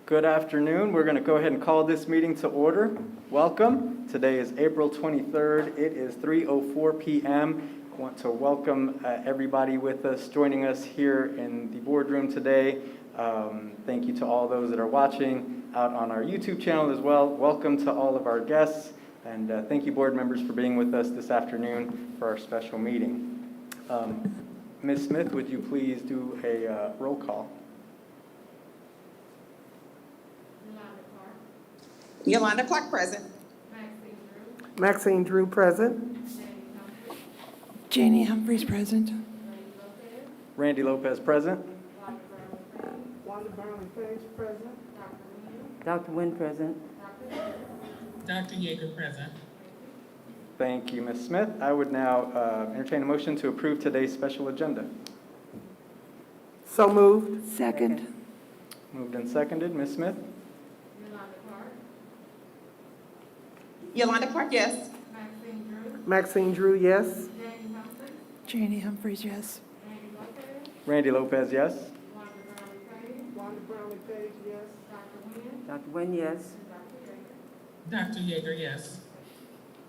Good afternoon. We're going to go ahead and call this meeting to order. Welcome. Today is April 23rd. It is 3:04 p.m. I want to welcome everybody with us, joining us here in the boardroom today. Thank you to all those that are watching out on our YouTube channel as well. Welcome to all of our guests, and thank you, board members, for being with us this afternoon for our special meeting. Ms. Smith, would you please do a roll call? Yolanda Clark present. Maxine Drew present. Janie Humphreys present. Randy Lopez present. Wanda Brown Page present. Dr. Wynn present. Dr. Yeager present. Thank you, Ms. Smith. I would now entertain a motion to approve today's special agenda. So moved. Second. Moved and seconded. Ms. Smith? Yolanda Clark, yes. Maxine Drew, yes. Janie Humphreys, yes. Randy Lopez, yes. Wanda Brown Page, yes. Dr. Wynn, yes. Dr. Yeager, yes.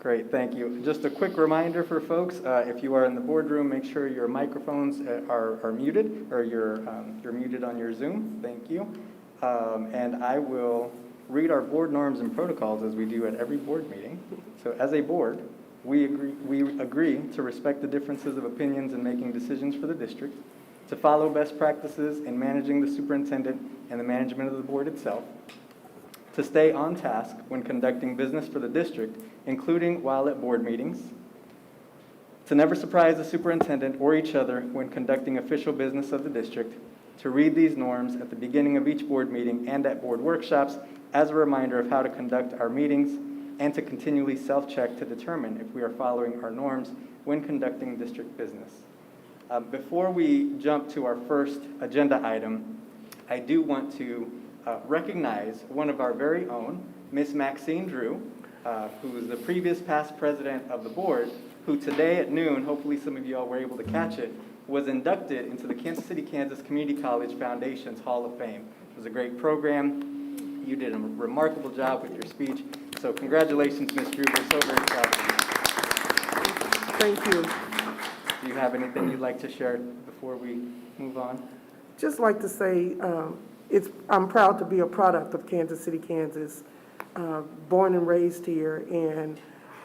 Great, thank you. Just a quick reminder for folks, if you are in the boardroom, make sure your microphones are muted, or you're muted on your Zoom. Thank you. And I will read our board norms and protocols as we do at every board meeting. So as a board, we agree to respect the differences of opinions in making decisions for the district, to follow best practices in managing the superintendent and the management of the board itself, to stay on task when conducting business for the district, including while at board meetings, to never surprise the superintendent or each other when conducting official business of the district, to read these norms at the beginning of each board meeting and at board workshops as a reminder of how to conduct our meetings, and to continually self-check to determine if we are following our norms when conducting district business. Before we jump to our first agenda item, I do want to recognize one of our very own, Miss Maxine Drew, who is the previous past president of the board, who today at noon, hopefully some of you all were able to catch it, was inducted into the Kansas City, Kansas Community College Foundation's Hall of Fame. It was a great program. You did a remarkable job with your speech. So congratulations, Ms. Drew. We're so very proud of you. Thank you. Do you have anything you'd like to share before we move on? Just like to say, I'm proud to be a product of Kansas City, Kansas, born and raised here, and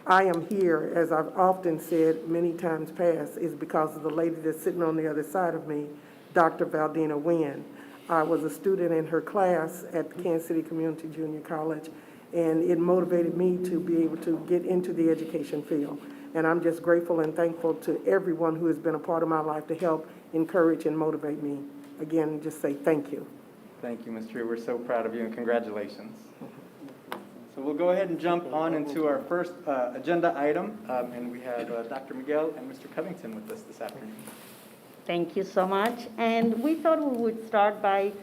I am here, as I've often said many times past, is because of the lady that's sitting on the other side of me, Dr. Valdina Wynn. I was a student in her class at Kansas City Community Junior College, and it motivated me to be able to get into the education field. And I'm just grateful and thankful to everyone who has been a part of my life to help encourage and motivate me. Again, just say thank you. Thank you, Ms. Drew. We're so proud of you, and congratulations. So we'll go ahead and jump on into our first agenda item, and we have Dr. Miguel and Mr. Covington with us this afternoon. Thank you so much. And we thought we would start by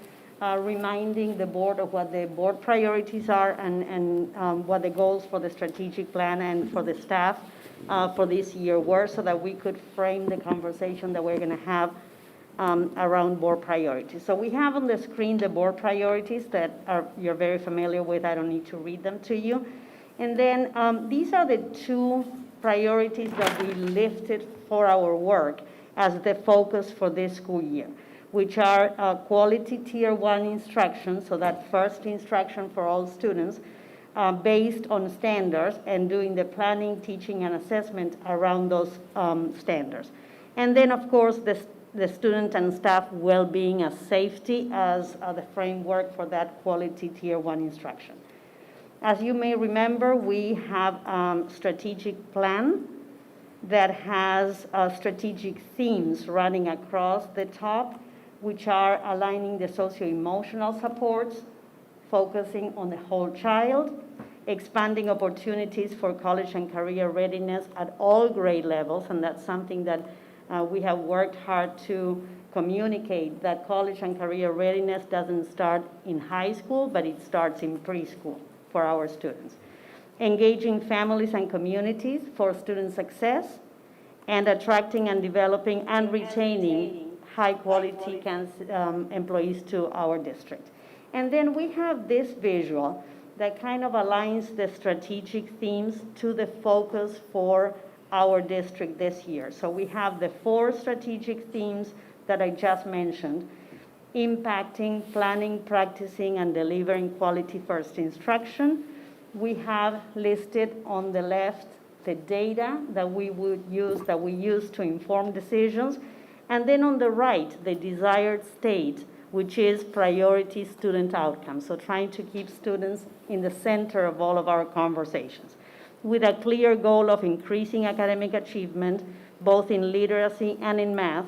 reminding the board of what the board priorities are and what the goals for the strategic plan and for the staff for this year were, so that we could frame the conversation that we're going to have around board priorities. So we have on the screen the board priorities that you're very familiar with. I don't need to read them to you. And then these are the two priorities that we lifted for our work as the focus for this school year, which are quality tier 1 instruction, so that first instruction for all students based on standards, and doing the planning, teaching, and assessment around those standards. And then, of course, the student and staff well-being as safety as the framework for that quality tier 1 instruction. As you may remember, we have a strategic plan that has strategic themes running across the top, which are aligning the socio-emotional supports, focusing on the whole child, expanding opportunities for college and career readiness at all grade levels, and that's something that we have worked hard to communicate, that college and career readiness doesn't start in high school, but it starts in preschool for our students. Engaging families and communities for student success, and attracting and developing and retaining high-quality employees to our district. And then we have this visual that kind of aligns the strategic themes to the focus for our district this year. So we have the 4 strategic themes that I just mentioned: impacting, planning, practicing, and delivering quality first instruction. We have listed on the left the data that we use to inform decisions. And then on the right, the desired state, which is priority student outcomes. So trying to keep students in the center of all of our conversations, with a clear goal of increasing academic achievement, both in literacy and in math,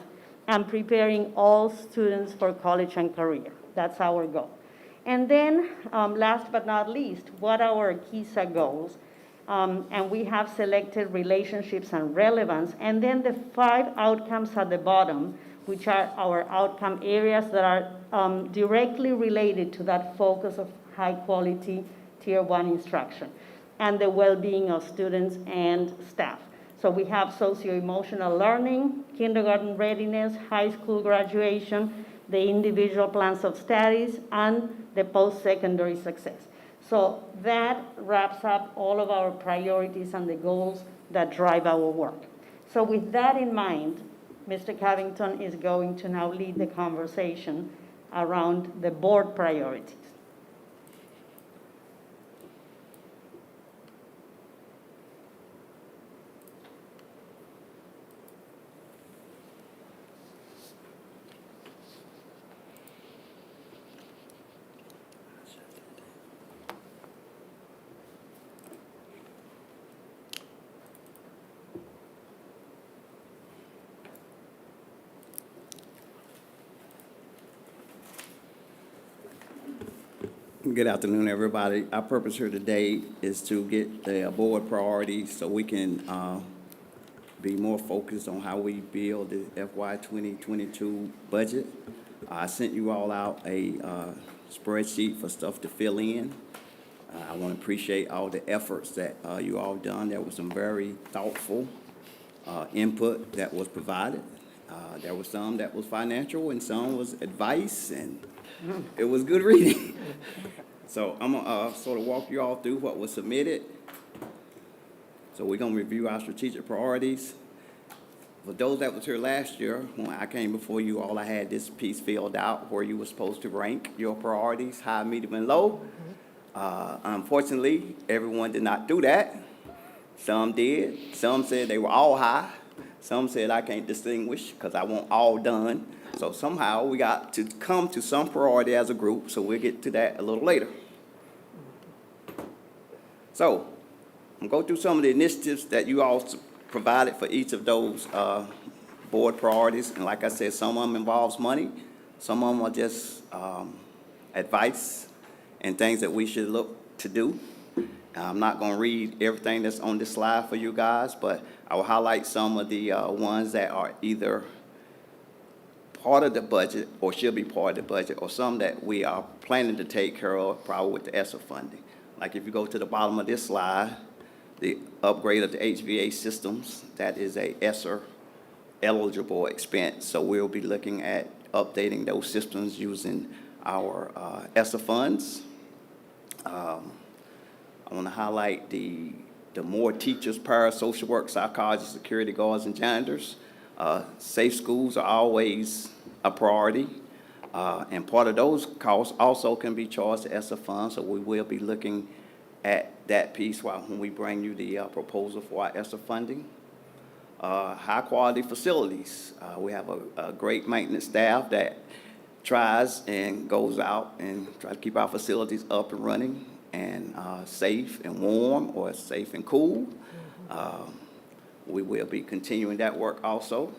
and preparing all students for college and career. That's our goal. And then, last but not least, what are our KISA goals? And we have selected relationships and relevance, and then the 5 outcomes at the bottom, which are our outcome areas that are directly related to that focus of high quality Tier 1 instruction and the well-being of students and staff. So we have socio-emotional learning, kindergarten readiness, high school graduation, the individual plans of studies, and the post-secondary success. So that wraps up all of our priorities and the goals that drive our work. So with that in mind, Mr. Covington is going to now lead the conversation around the board priorities. Good afternoon, everybody. Our purpose here today is to get the board priorities so we can be more focused on how we build the FY 2022 budget. I sent you all out a spreadsheet for stuff to fill in. I want to appreciate all the efforts that you all done. There was some very thoughtful input that was provided. There was some that was financial and some was advice, and it was good reading. So I'm gonna sort of walk you all through what was submitted. So we're gonna review our strategic priorities. For those that was here last year, when I came before you all, I had this piece filled out where you were supposed to rank your priorities, high, medium, and low. Unfortunately, everyone did not do that. Some did. Some said they were all high. Some said I can't distinguish because I want all done. So somehow we got to come to some priority as a group, so we'll get to that a little later. So I'm going to go through some of the initiatives that you all provided for each of those board priorities. And like I said, some of them involves money. Some of them are just advice and things that we should look to do. I'm not going to read everything that's on this slide for you guys, but I will highlight some of the ones that are either part of the budget or should be part of the budget, or some that we are planning to take care of probably with the ESSER funding. Like if you go to the bottom of this slide, the upgrade of the HVA systems, that is a ESSER eligible expense. So we'll be looking at updating those systems using our ESSER funds. I want to highlight the more teachers, para, social work, psychologists, security guards, and janitors. Safe schools are always a priority, and part of those costs also can be charged to ESSER funds, so we will be looking at that piece when we bring you the proposal for our ESSER funding. High quality facilities. We have a great maintenance staff that tries and goes out and tries to keep our facilities up and running and safe and warm, or safe and cool. We will be continuing that work also.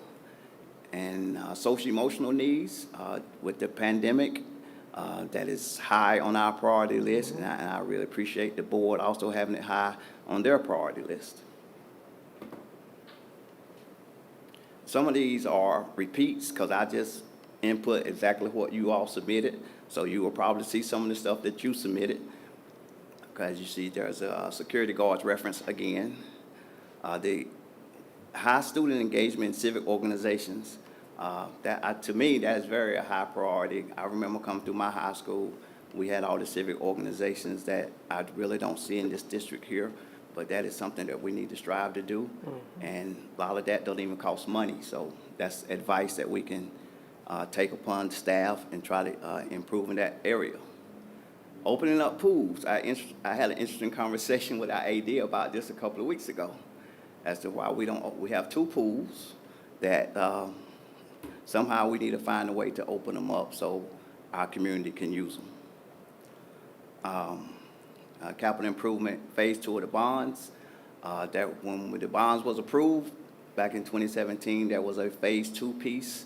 And social emotional needs with the pandemic, that is high on our priority list, and I really appreciate the board also having it high on their priority list. Some of these are repeats because I just input exactly what you all submitted, so you will probably see some of the stuff that you submitted. Because you see there's a security guards reference again. The high student engagement in civic organizations, to me, that is very a high priority. I remember coming through my high school, We had all the civic organizations that I really don't see in this district here, but that is something that we need to strive to do. And a lot of that don't even cost money, so that's advice that we can take upon staff and try to improve in that area. Opening up pools. I had an interesting conversation with our AD about this a couple of weeks ago as to why we have 2 pools that somehow we need to find a way to open them up so our community can use them. Capital improvement phase 2 of the bonds. That when the bonds was approved back in 2017, there was a phase 2 piece.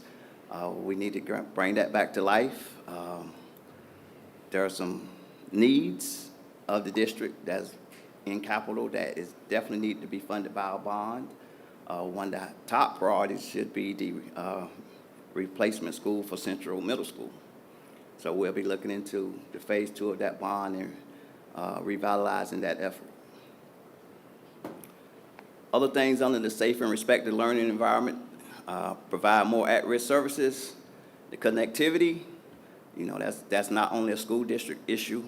We need to bring that back to life. There are some needs of the district that's in capital that is definitely need to be funded by a bond. One of the top priorities should be the replacement school for Central Middle School. So we'll be looking into the phase 2 of that bond and revitalizing that effort. Other things under the safe and respected learning environment, provide more at-risk services, the connectivity. You know, that's not only a school district issue.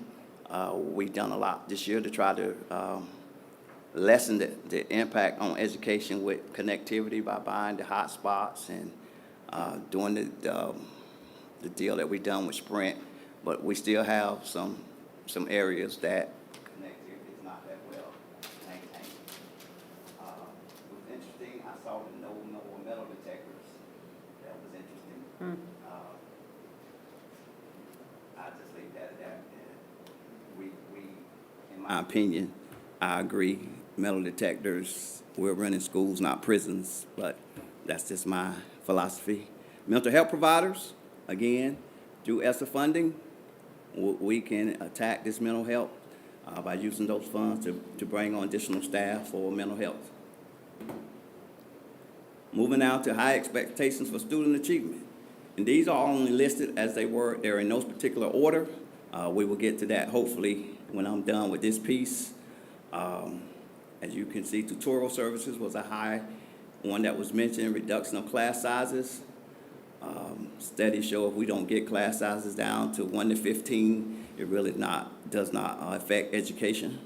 We've done a lot this year to try to lessen the impact on education with connectivity by buying the hotspots and doing the deal that we've done with Sprint. But we still have some areas that connectivity is not that well maintained. It was interesting. I saw the no metal detectors. That was interesting. I just leave that at that. We, in my opinion, I agree. Metal detectors, we're running schools, not prisons, but that's just my philosophy. Mental health providers, again, through ESSA funding, we can attack this mental health by using those funds to bring on additional staff for mental health. Moving now to high expectations for student achievement. And these are only listed as they were. They're in no particular order. We will get to that hopefully when I'm done with this piece. As you can see, tutorial services was a high one that was mentioned, reduction of class sizes. Studies show if we don't get class sizes down to 1 to 15, it really does not affect education.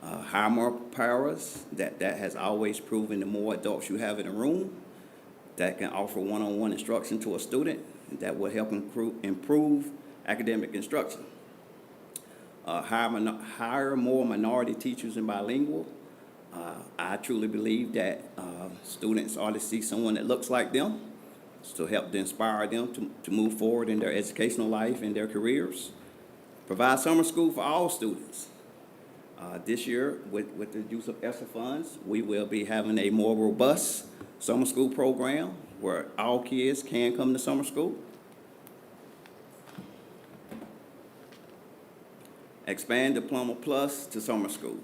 Hire more paras, that has always proven the more adults you have in a room that can offer one-on-one instruction to a student, that will help improve academic instruction. Hire more minority teachers and bilingual. I truly believe that students ought to see someone that looks like them to help to inspire them to move forward in their educational life and their careers. Provide summer school for all students. This year, with the use of ESSA funds, we will be having a more robust summer school program where all kids can come to summer school. Expand Diploma Plus to summer school.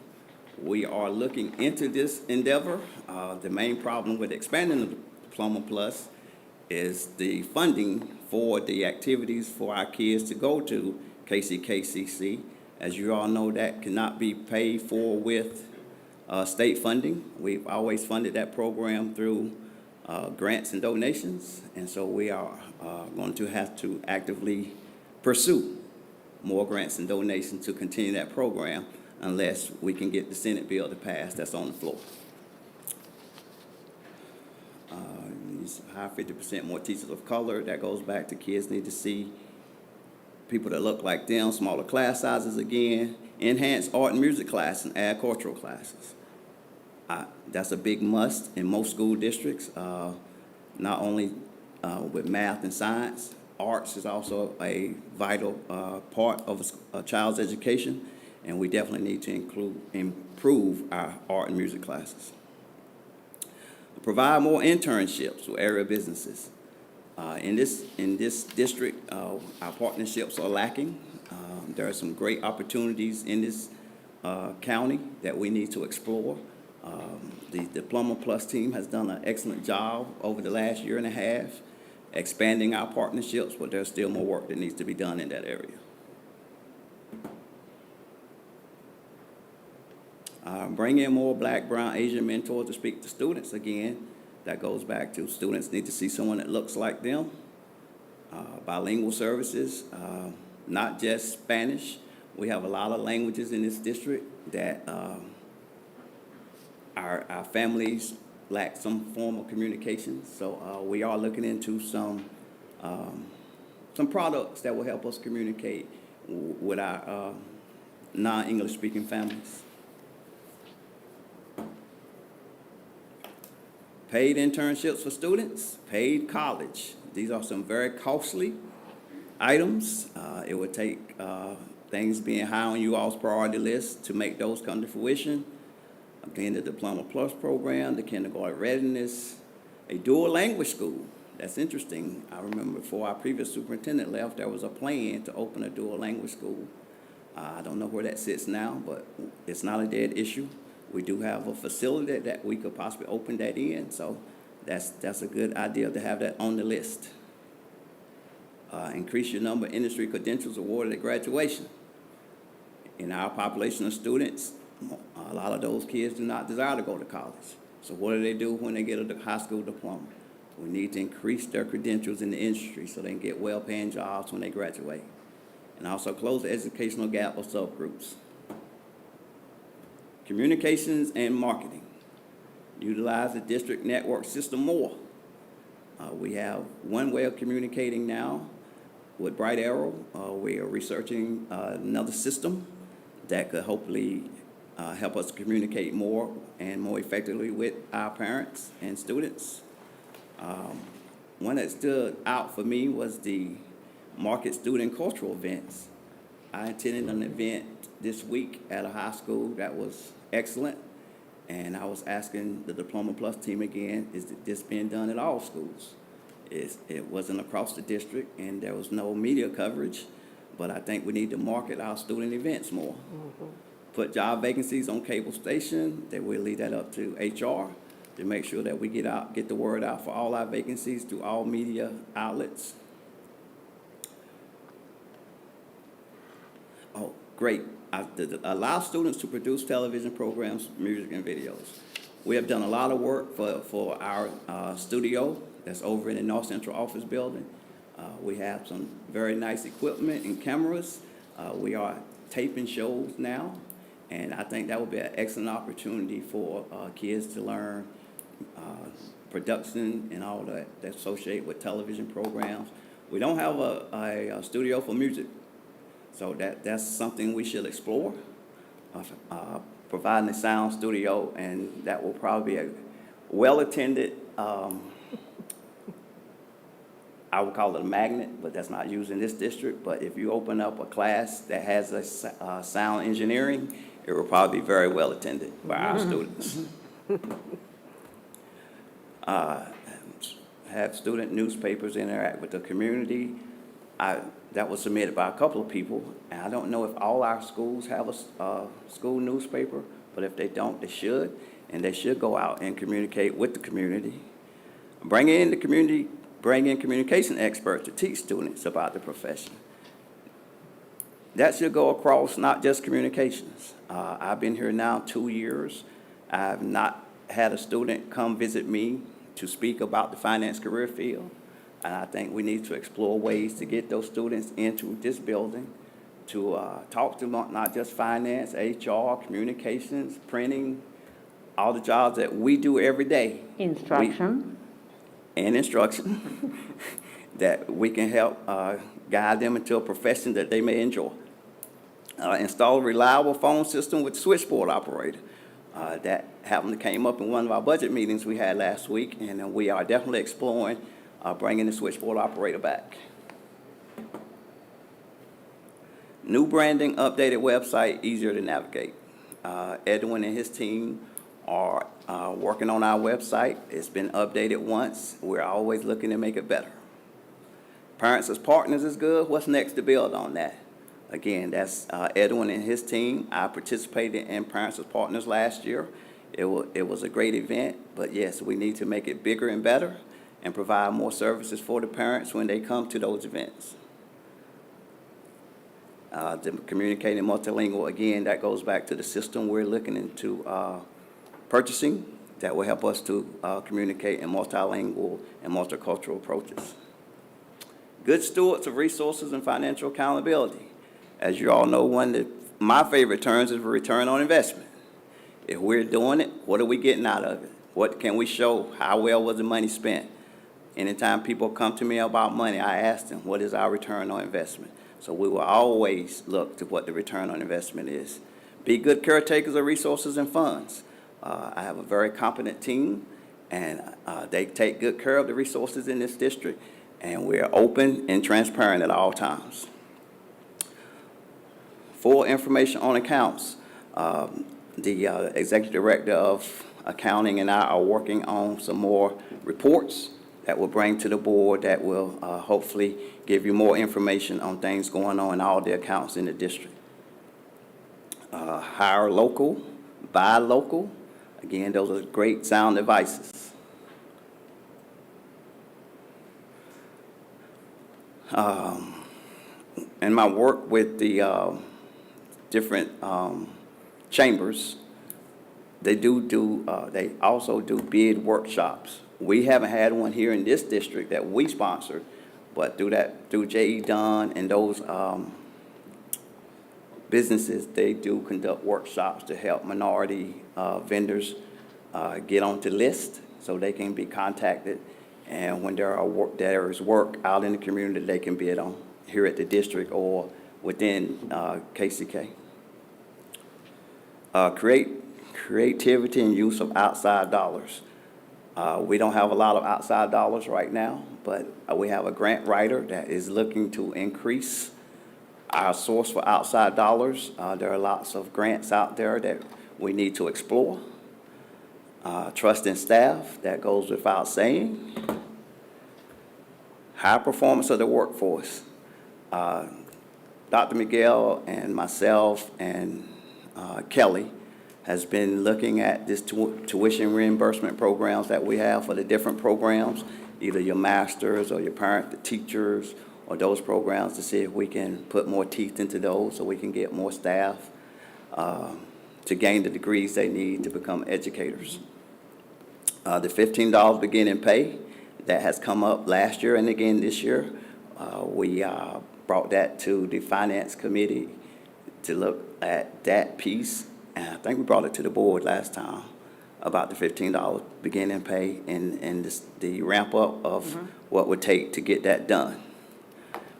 We are looking into this endeavor. The main problem with expanding the Diploma Plus is the funding for the activities for our kids to go to KCKPS. As you all know, that cannot be paid for with state funding. We've always funded that program through grants and donations, and so we are going to have to actively pursue more grants and donations to continue that program unless we can get the Senate bill to pass that's on the floor. Hire 50% more teachers of color. That goes back to kids need to see people that look like them, smaller class sizes again, enhance art and music classes and add cultural classes. That's a big must in most school districts, not only with math and science. Arts is also a vital part of a child's education, and we definitely need to improve our art and music classes. Provide more internships with area businesses. In this district, our partnerships are lacking. There are some great opportunities in this county that we need to explore. The Diploma Plus team has done an excellent job over the last year and a half expanding our partnerships, but there's still more work that needs to be done in that area. Bring in more Black, Brown, Asian mentors to speak to students. Again, that goes back to students need to see someone that looks like them. Bilingual services, not just Spanish. We have a lot of languages in this district that our families lack some form of communication. So we are looking into some products that will help us communicate with our non-English speaking families. Paid internships for students, paid college. These are some very costly items. It would take things being high on you all's priority list to make those come to fruition. Again, the Diploma Plus program, the kindergarten readiness, a dual language school. That's interesting. I remember before our previous superintendent left, there was a plan to open a dual language school. I don't know where that sits now, but it's not a dead issue. We do have a facility that we could possibly open that in, so that's a good idea to have that on the list. Increase your number of industry credentials awarded at graduation. In our population of students, a lot of those kids do not desire to go to college. So what do when they get a high school diploma? We need to increase their credentials in the industry so they can get well-paying jobs when they graduate. And also close the educational gap of subgroups. Communications and marketing. Utilize the district network system more. We have one way of communicating now with Bright Arrow. We are researching another system that could hopefully help us communicate more and more effectively with our parents and students. One that stood out for me was the market student cultural events. I attended an event this week at a high school that was excellent, and I was asking the Diploma Plus team again, is this being done at all schools? It wasn't across the district, and there was no media coverage, but I think we need to market our student events more. Put job vacancies on cable station, that we'll leave that up to HR to make sure that we get the word out for all our vacancies through all media outlets. Oh, great. Allow students to produce television programs, music, and videos. We have done a lot of work for our studio that's over in the North Central Office Building. We have some very nice equipment and cameras. We are taping shows now, and I think that would be an excellent opportunity for kids to learn production and all that associated with television programs. We don't have a studio for music, so that's something we should explore, providing a sound studio, and that will probably be a well-attended, I would call it a magnet, but that's not used in this district. But if you open up a class that has a sound engineering, it will probably be very well attended by our students. Have student newspapers interact with the community. That was submitted by a couple of people, and I don't know if all our schools have a school newspaper, but if they don't, they should, and they should go out and communicate with the community. Bring in communication experts to teach students about the profession. That should go across not just communications. I've been here now 2 years. I've not had a student come visit me to speak about the finance career field. And I think we need to explore ways to get those students into this building to talk to them, not just finance, HR, communications, printing, all the jobs that we do every day. Instruction. Instruction, that we can help guide them into a profession that they may enjoy. Install a reliable phone system with switchboard operator. That came up in one of our budget meetings we had last week, and we are definitely exploring bringing the switchboard operator back. New branding, updated website, easier to navigate. Edwin and his team are working on our website. It's been updated once. We're always looking to make it better. Parents as partners is good. What's next to build on that? Again, that's Edwin and his team. I participated in Parents as Partners last year. It was a great event, but yes, we need to make it bigger and better and provide more services for the parents when they come to those events. The communicating multilingual, again, that goes back to the system we're looking into purchasing that will help us to communicate in multilingual and multicultural approaches. good stewards of resources and financial accountability. As you all know, one of my favorite terms is return on investment. If we're doing it, what are we getting out of it? What can we show? How well was the money spent? Anytime people come to me about money, I ask them, what is our return on investment? So we will always look to what the return on investment is. Be good caretakers of resources and funds. I have a very competent team, and they take good care of the resources in this district, and we're open and transparent at all times. Full information on accounts. The Executive Director of Accounting and I are working on some more reports that we'll bring to the board that will hopefully give you more information on things going on in all the accounts in the district. Hire local, buy local. Again, those are great sound devices. In my work with the different chambers, they also do bid workshops. We haven't had one here in this district that we sponsored, but through J.E. Dunn and those businesses, they do conduct workshops to help minority vendors get onto the list so they can be contacted, and when there is work out in the community they can bid on here at the district or within KCK. Creativity and use of outside dollars. We don't have a lot of outside dollars right now, but we have a grant writer that is looking to increase our source for outside dollars. There are lots of grants out there that we need to explore. Trust in staff, that goes without saying. High performance of the workforce. Dr. Miguel and myself and Kelly has been looking at this tuition reimbursement programs that we have for the different programs, either your masters or your parent, the teachers, or those programs, to see if we can put more teeth into those so we can get more staff to gain the degrees they need to become educators. The $15 beginning pay, that has come up last year and again this year. We brought that to the Finance Committee to look at that piece, and I think we brought it to the board last time about the $15 beginning pay and the ramp up of what would take to get that done.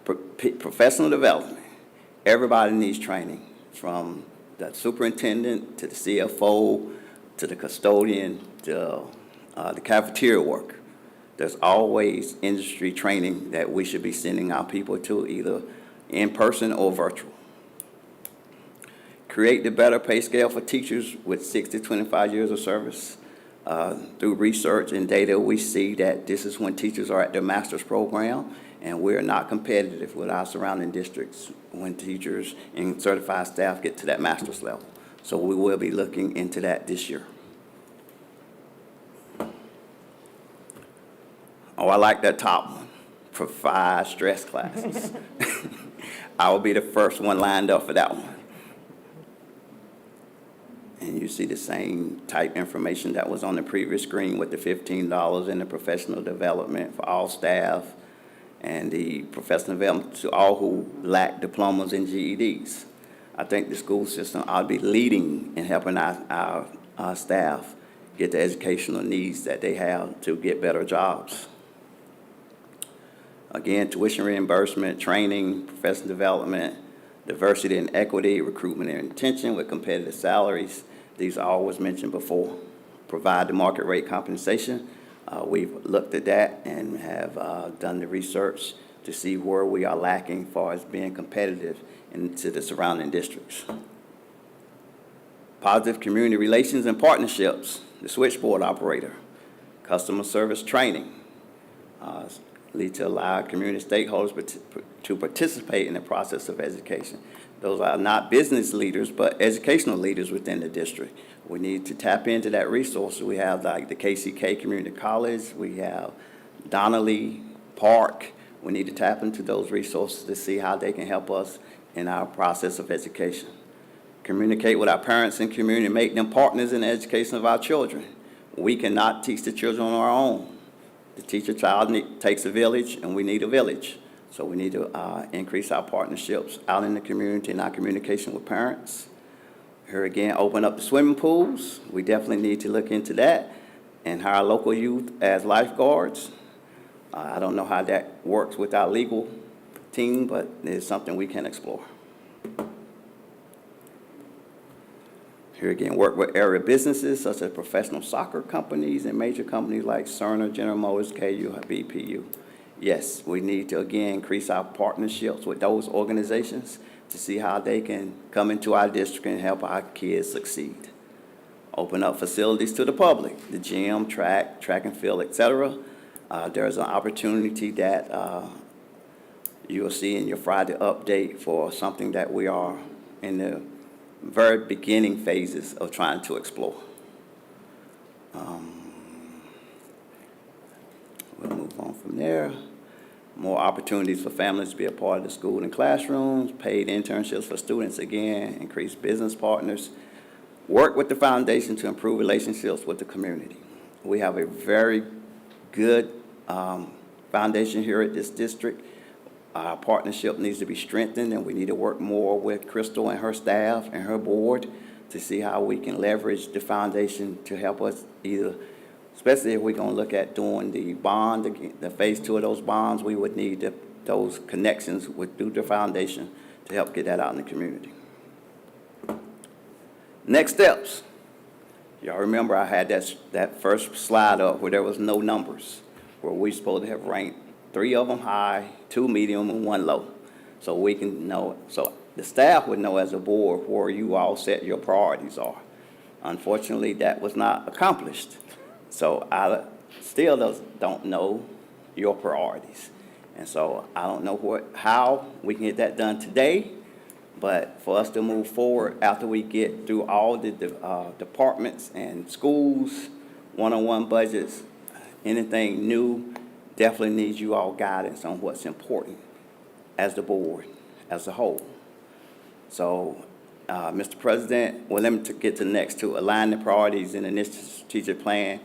Professional development. Everybody needs training, from the superintendent to the CFO to the custodian to the cafeteria worker. There's always industry training that we should be sending our people to, either in person or virtual. Create the better pay scale for teachers with 6 to 25 years of service. Through research and data, we see that this is when teachers are at their master's program, and we're not competitive with our surrounding districts when teachers and certified staff get to that master's level. So we will be looking into that this year. Oh, I like that top one. Provide stress classes. I will be the first one lined up for that one. And you see the same type information that was on the previous screen with the $15 in the professional development for all staff and the professional development to all who lack diplomas and GEDs. I think the school system ought to be leading in helping our staff get the educational needs that they have to get better jobs. Again, tuition reimbursement, training, professional development, diversity and equity, recruitment and retention with competitive salaries. These are all was mentioned before. Provide the market rate compensation. We've looked at that and have done the research to see where we are lacking as far as being competitive into the surrounding districts. Positive community relations and partnerships, the switchboard operator, customer service training, lead to allow community stakeholders to participate in the process of education. Those are not business leaders, but educational leaders within the district. We need to tap into that resource. We have like the KCK Community College, we have Donnelly Park. We need to tap into those resources to see how they can help us in our process of education. Communicate with our parents and community, make them partners in the education of our children. We cannot teach the children on our own. To teach a child takes a village, and we need a village. So we need to increase our partnerships out in the community and our communication with parents. Here again, open up the swimming pools. We definitely need to look into that and hire local youth as lifeguards. I don't know how that works with our legal team, but it's something we can explore. Here again, work with area businesses such as professional soccer companies and major companies like Cerner, General Motors, KU, BPU. Yes, we need to again increase our partnerships with those organizations to see how they can come into our district and help our kids succeed. Open up facilities to the public, the gym, track and field, etc. There's an opportunity that you will see in your Friday update for something that we are in the very beginning phases of trying to explore. We'll move on from there. More opportunities for families to be a part of the school and classrooms, paid internships for students again, increased business partners, work with the foundation to improve relationships with the community. We have a very good foundation here at this district. Our partnership needs to be strengthened, and we need to work more with Crystal and her staff and her board to see how we can leverage the foundation to help us either, especially if we're going to look at doing the bond, the phase 2 of those bonds, we would need those connections through the foundation to help get that out in the community. Next steps. Y'all remember I had that first slide up where there was no numbers, where we're supposed to have ranked 3 of them high, 2 medium, and 1 low. So we can know, so the staff would know as a board where you all set your priorities are. Unfortunately, that was not accomplished. So I still don't know your priorities. And so I don't know how we can get that done today, but for us to move forward after we get through all the departments and schools, one-on-one budgets, anything new, definitely needs you all guidance on what's important as the board, as a whole. So, Mr. President, well, let me get to the next two. Align the priorities in the initiative strategic plan.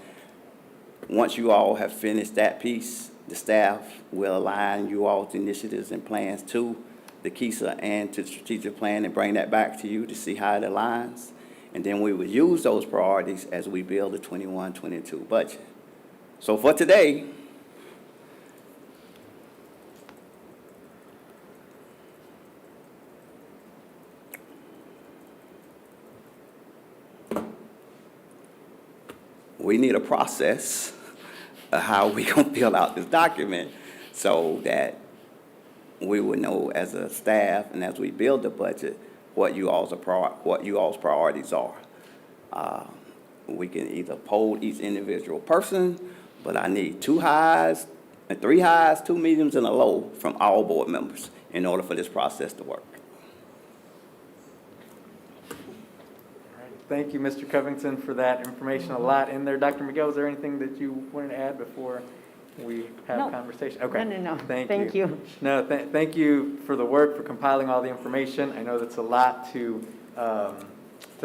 Once you all have finished that piece, the staff will align you all's initiatives and plans to the KISA and to the strategic plan and bring that back to you to see how it aligns. And then we will use those priorities as we build the 21-22 budget. So for today, we need a process of how we gonna fill out this document so that we will know as a staff and as we build the budget what you all's priorities are. We can either poll each individual person, but I need 2 highs and 3 highs, 2 mediums, and a low from all board members in order for this process to work. Thank you, Mr. Covington, for that information. A lot in there. Dr. Miguel, is there anything that you wanted to add before we have No. conversation? Okay. No. Thank you. No, thank you for the work, for compiling all the information. I know that's a lot to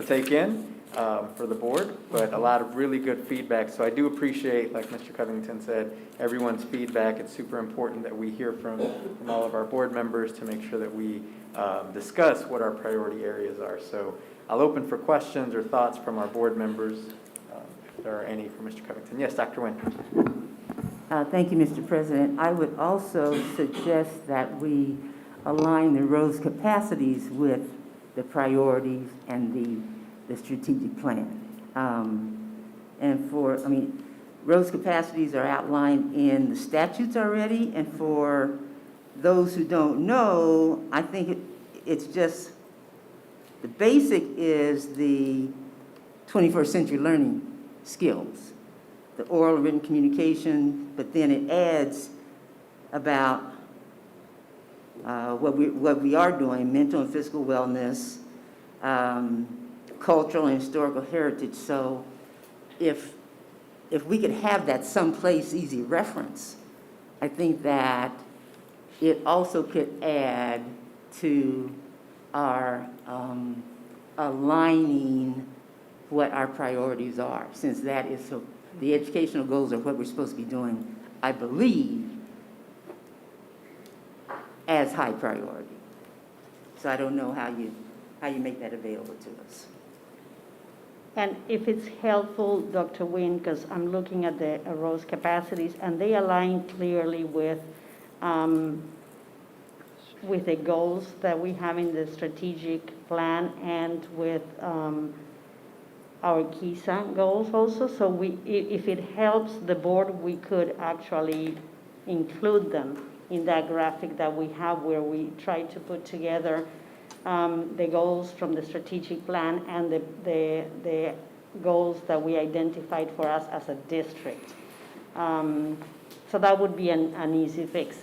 take in for the board, but a lot of really good feedback. So I do appreciate, like Mr. Covington said, everyone's feedback. It's super important that we hear from all of our board members to make sure that we discuss what our priority areas are. So I'll open for questions or thoughts from our board members, if there are any for Mr. Covington. Yes, Dr. Nguyen. Thank you, Mr. President. I would also suggest that we align the roads capacities with the priorities and the strategic plan. Roads capacities are outlined in the statutes already, and for those who don't know, I think it's just, the basic is the 21st century learning skills, the oral and written communication, but then it adds about what we are doing, mental and physical wellness, cultural and historical heritage. So if we could have that someplace easy reference, I think that it also could add to our aligning what our priorities are, since that is so, the educational goals are what we're supposed to be doing, I believe, as high priority. So I don't know how you make that available to us. And if it's helpful, Dr. Nguyen, because I'm looking at the ROSE capacities, and they align clearly with the goals that we have in the strategic plan and with our KISA goals also. So if it helps the board, we could actually include them in that graphic that we have where we try to put together the goals from the strategic plan and the goals that we identified for us as a district. So that would be an easy fix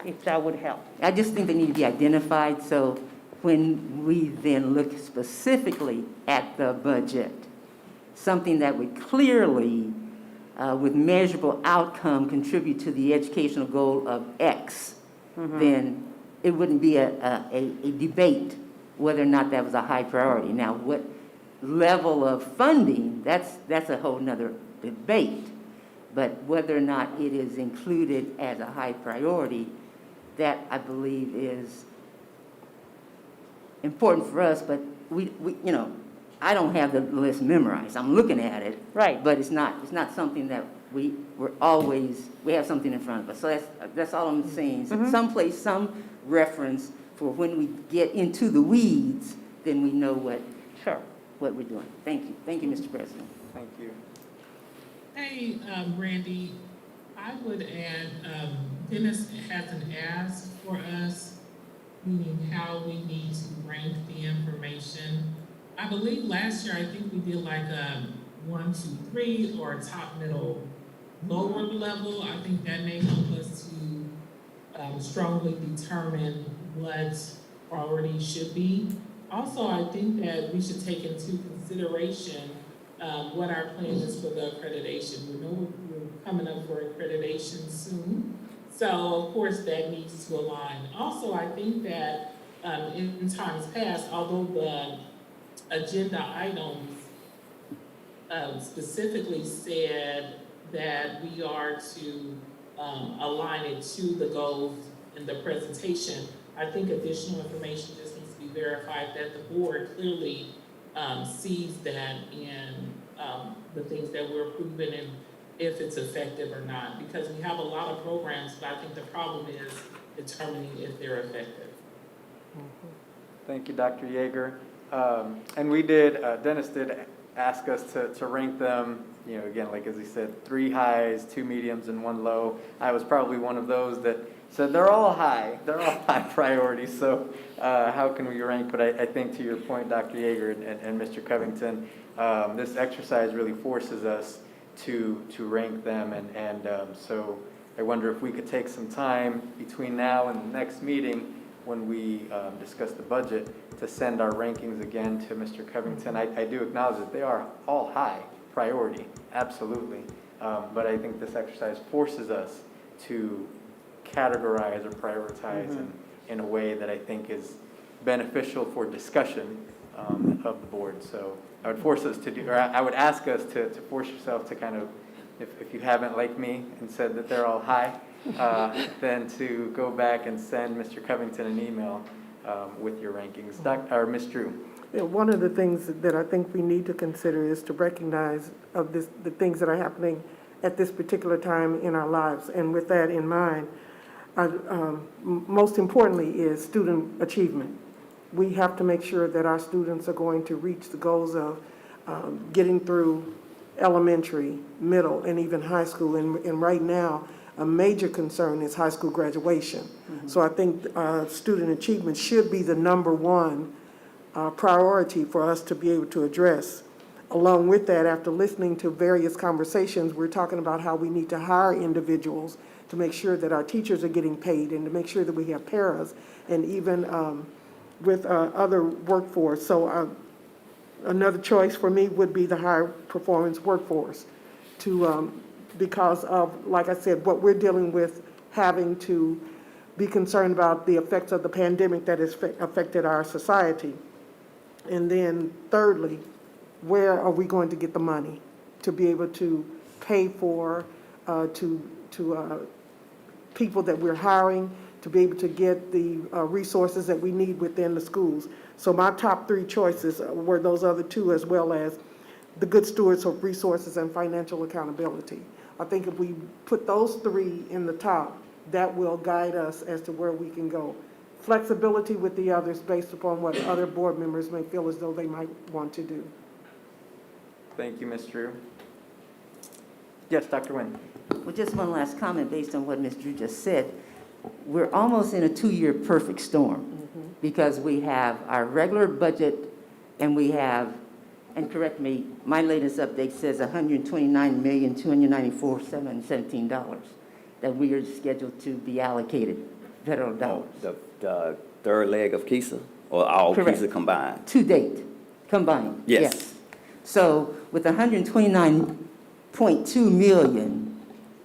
if that would help. I just think they need to be identified, so when we then look specifically at the budget, something that would clearly, with measurable outcome, contribute to the educational goal of X, then it wouldn't be a debate whether or not that was a high priority. Now, what level of funding, that's a whole nother debate. But whether or not it is included as a high priority, that I believe is important for us, but we I don't have the list memorized. I'm looking at it. Right. But it's not something that we have something in front of us. So that's all I'm saying. So someplace, some reference for when we get into the weeds, then we know what we're doing. Thank you. Thank you, Mr. President. Thank you. Hey, Randy, I would add, Dennis hasn't asked for us, meaning how we need to rank the information. I believe last year, I think we did like a 1, 2, 3 or top, middle, lower level. I think that may help us to strongly determine what priority should be. Also, I think that we should take into consideration what our plan is for the accreditation. We know we're coming up for accreditation soon. So, of course, that needs to align. Also, I think that in times past, although the agenda items specifically said that we are to align it to the goals in the presentation, I think additional information just needs to be verified that the board clearly sees that in the things that we're approving and if it's effective or not. Because we have a lot of programs, but I think the problem is determining if they're effective. Thank you, Dr. Yeager. And we did, Dennis did ask us to rank them, again, like as he said, 3 highs, 2 mediums, and 1 low. I was probably one of those that said they're all high priorities, so how can we rank? But I think to your point, Dr. Yeager and Mr. Covington, this exercise really forces us to rank them, and so I wonder if we could take some time between now and the next meeting when we discuss the budget to send our rankings again to Mr. Covington. I do acknowledge that they are all high priority, absolutely, but I think this exercise forces us to categorize or prioritize in a way that I think is beneficial for discussion of the board. So I would force us to do, or I would ask us to force yourself to kind of, if you haven't like me and said that they're all high, then to go back and send Mr. Covington an email with your rankings. Ms. Drew. Yeah, one of the things that I think we need to consider is to recognize the things that are happening at this particular time in our lives. And with that in mind, most importantly is student achievement. We have to make sure that our students are going to reach the goals of getting through elementary, middle, and even high school. And right now, a major concern is high school graduation. So I think student achievement should be the #1 priority for us to be able to address. Along with that, after listening to various conversations, we're talking about how we need to hire individuals to make sure that our teachers are getting paid and to make sure that we have paras and even with other workforce. So another choice for me would be the high performance workforce because of, like I said, what we're dealing with, having to be concerned about the effects of the pandemic that has affected our society. And then thirdly, where are we going to get the money to be able to pay for to people that we're hiring, to be able to get the resources that we need within the schools. So my top three choices were those other two, as well as the good stewards of resources and financial accountability. I think if we put those three in the top, that will guide us as to where we can go. Flexibility with the others based upon what other board members may feel as though they might want to do. Thank you, Ms. Drew. Yes, Dr. Nguyen. Well, just one last comment based on what Ms. Drew just said. We're almost in a 2-year perfect storm because we have our regular budget and we have, and correct me, my latest update says $129,294,717 that we are scheduled to be allocated federal dollars. The third leg of KISA, or all Correct. KISA combined? To date, combined. Yes. So with 129.2 million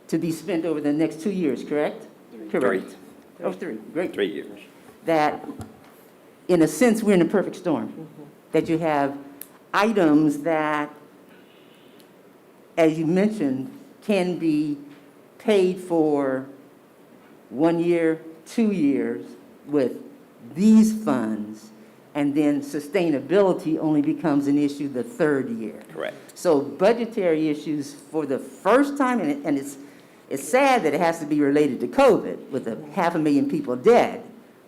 to be spent over the next 2 years, correct? Correct. Oh, 3, great. 3 years. That, in a sense, we're in a perfect storm. That you have items that, as you mentioned, can be paid for 1 year, 2 years with these funds, and then sustainability only becomes an issue the 3rd year. Correct. So budgetary issues for the first time, and it's sad that it has to be related to COVID with 500,000 people dead,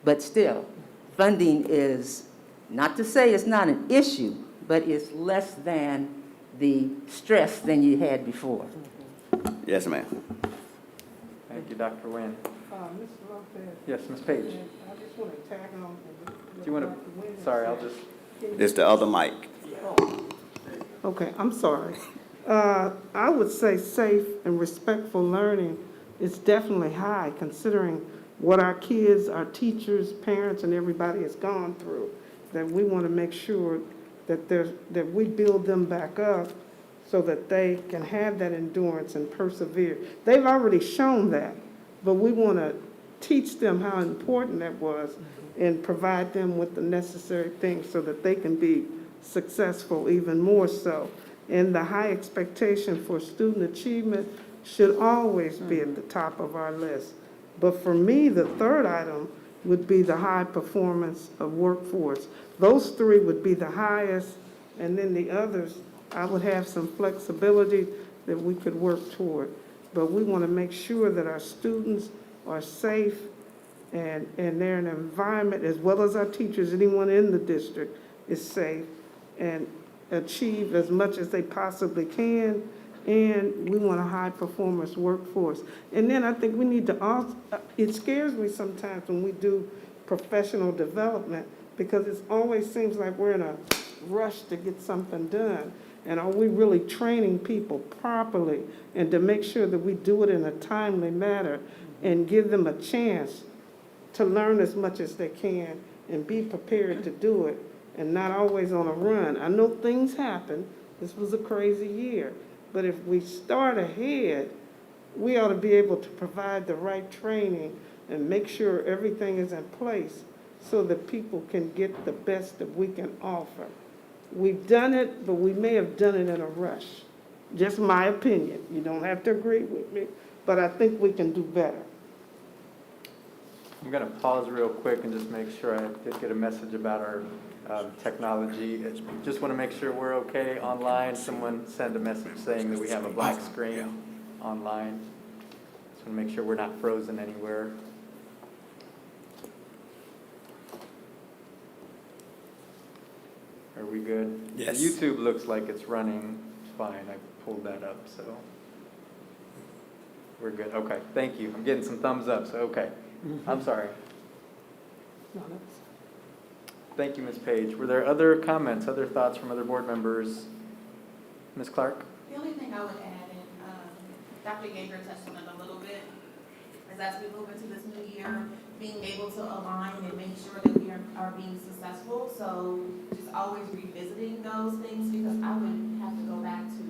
but still, funding is, not to say it's not an issue, but it's less than the stress than you had before. Yes, ma'am. Thank you, Dr. Nguyen. Mr. Lopez. Yes, Ms. Page. I just want to tag on. Do you want to, sorry, I'll just, It's the other mic. Okay, I'm sorry. I would say safe and respectful learning is definitely high, considering what our kids, our teachers, parents, and everybody has gone through. That we want to make sure that that we build them back up so that they can have that endurance and persevere. They've already shown that, but we want to teach them how important that was and provide them with the necessary things so that they can be successful even more so. And the high expectation for student achievement should always be at the top of our list. But for me, the third item would be the high performance of workforce. Those three would be the highest, and then the others, I would have some flexibility that we could work toward. But we want to make sure that our students are safe and they're in an environment, as well as our teachers, anyone in the district is safe and achieve as much as they possibly can. And we want a high performance workforce. And then I think we need to also, it scares me sometimes when we do professional development, because it always seems like we're in a rush to get something done. And are we really training people properly, and to make sure that we do it in a timely manner and give them a chance to learn as much as they can and be prepared to do it and not always on a run. I know things happen. This was a crazy year. But if we start ahead, we ought to be able to provide the right training and make sure everything is in place so that people can get the best that we can offer. We've done it, but we may have done it in a rush. Just my opinion. You don't have to agree with me, but I think we can do better. I'm going to pause real quick and just make sure I did get a message about our technology. Just want to make sure we're okay online. Someone sent a message saying that we have a black screen online. Just want to make sure we're not frozen anywhere. Are we good? Yes. YouTube looks like it's running fine. I pulled that up, so we're good. Okay, thank you. I'm getting some thumbs up, so okay. I'm sorry. Thank you, Ms. Page. Were there other comments, other thoughts from other board members? Ms. Clark? The only thing I would add, and Dr. Yeager touched on it a little bit, is as we move into this new year, being able to align and make sure that we are being successful. So just always revisiting those things, because I would have to go back to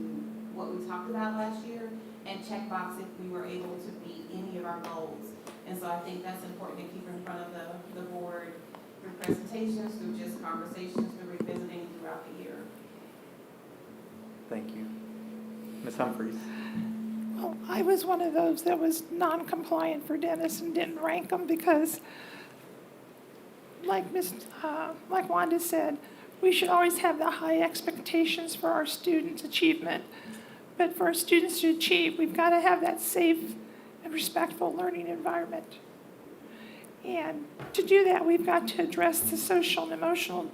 what we talked about last year and check box if we were able to meet any of our goals. And so I think that's important to keep in front of the board through presentations, through just conversations, through revisiting throughout the year. Thank you. Ms. Humphries? Well, I was one of those that was non-compliant for Dennis and didn't rank them because, like Wanda said, we should always have the high expectations for our students' achievement. But for our students to achieve, we've got to have that safe and respectful learning environment. And to do that, we've got to address the social and emotional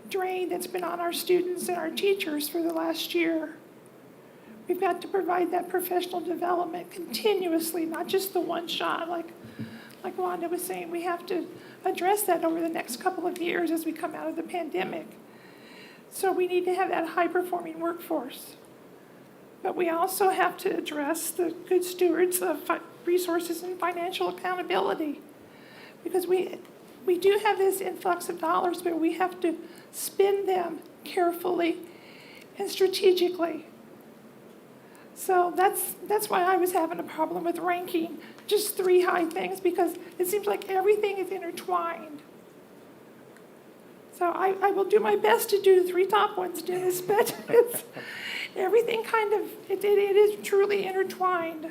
drain that's been on our students and our teachers for the last year. We've got to provide that professional development continuously, not just the one shot, like Wanda was saying. We have to address that over the next couple of years as we come out of the pandemic. So we need to have that high-performing workforce. But we also have to address the good stewards of resources and financial accountability. Because we do have this influx of dollars, but we have to spend them carefully and strategically. So that's why I was having a problem with ranking just 3 high things, because it seems like everything is intertwined. So I will do my best to do the 3 top ones, Dennis, but it's, everything kind of, it is truly intertwined.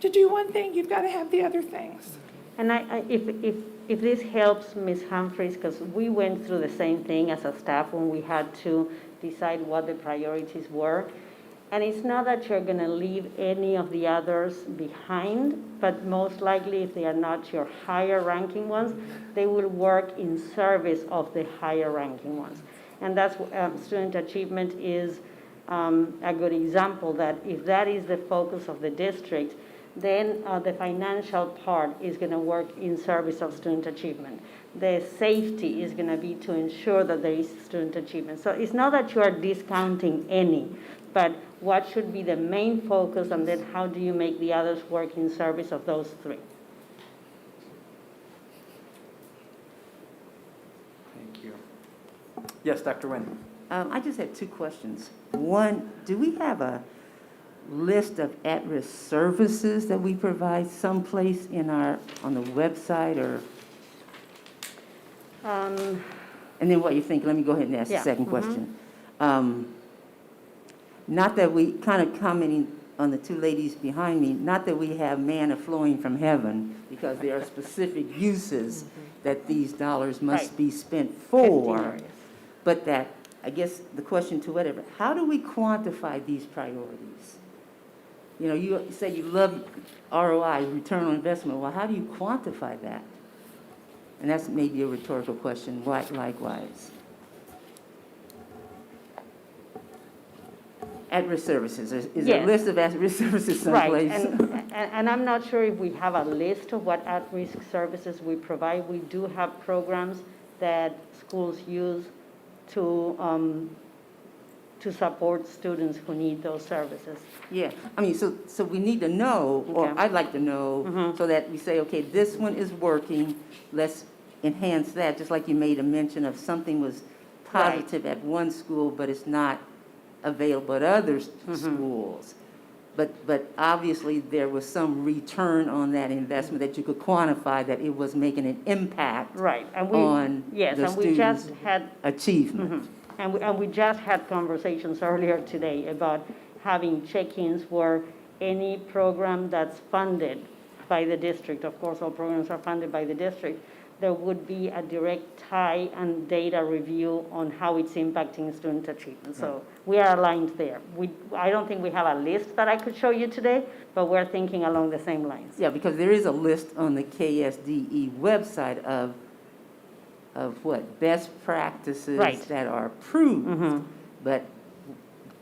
To do one thing, you've got to have the other things. And if this helps Ms. Humphries, because we went through the same thing as a staff when we had to decide what the priorities were. And it's not that you're going to leave any of the others behind, but most likely if they are not your higher ranking ones, they will work in service of the higher ranking ones. And that's student achievement is a good example, that if that is the focus of the district, then the financial part is going to work in service of student achievement. The safety is going to be to ensure that there is student achievement. So it's not that you are discounting any, but what should be the main focus, and then how do you make the others work in service of those 3? Thank you. Yes, Dr. Nguyen. I just have 2 questions. One, do we have a list of at-risk services that we provide someplace in on the website, or? And then what you think, let me go ahead and ask the second question. Not that we, kind of commenting on the 2 ladies behind me, not that we have manna flowing from heaven, because there are specific uses that these dollars must be spent for, but that, I guess the question to whatever, how do we quantify these priorities? You know, you say you love ROI, return on investment. Well, how do you quantify that? And that's maybe a rhetorical question, likewise. At-risk services, is there a list of at-risk services someplace? Right, and I'm not sure if we have a list of what at-risk services we provide. We do have programs that schools use to support students who need those services. Yeah, I mean, so we need to know, or Okay. I'd like to know, so that we say, okay, this one is working, let's enhance that, just like you made a mention of something was positive at one school, but it's not available at other schools. But obviously, there was some return on that investment that you could quantify, that it was making an impact Right, and on the we just students' had achievement. And we just had conversations earlier today about having check-ins where any program that's funded by the district, of course, all programs are funded by the district, there would be a direct tie and data review on how it's impacting student achievement. So we are aligned there. I don't think we have a list that I could show you today, but we're thinking along the same lines. Yeah, because there is a list on the KSDE website of what, best practices that are approved, but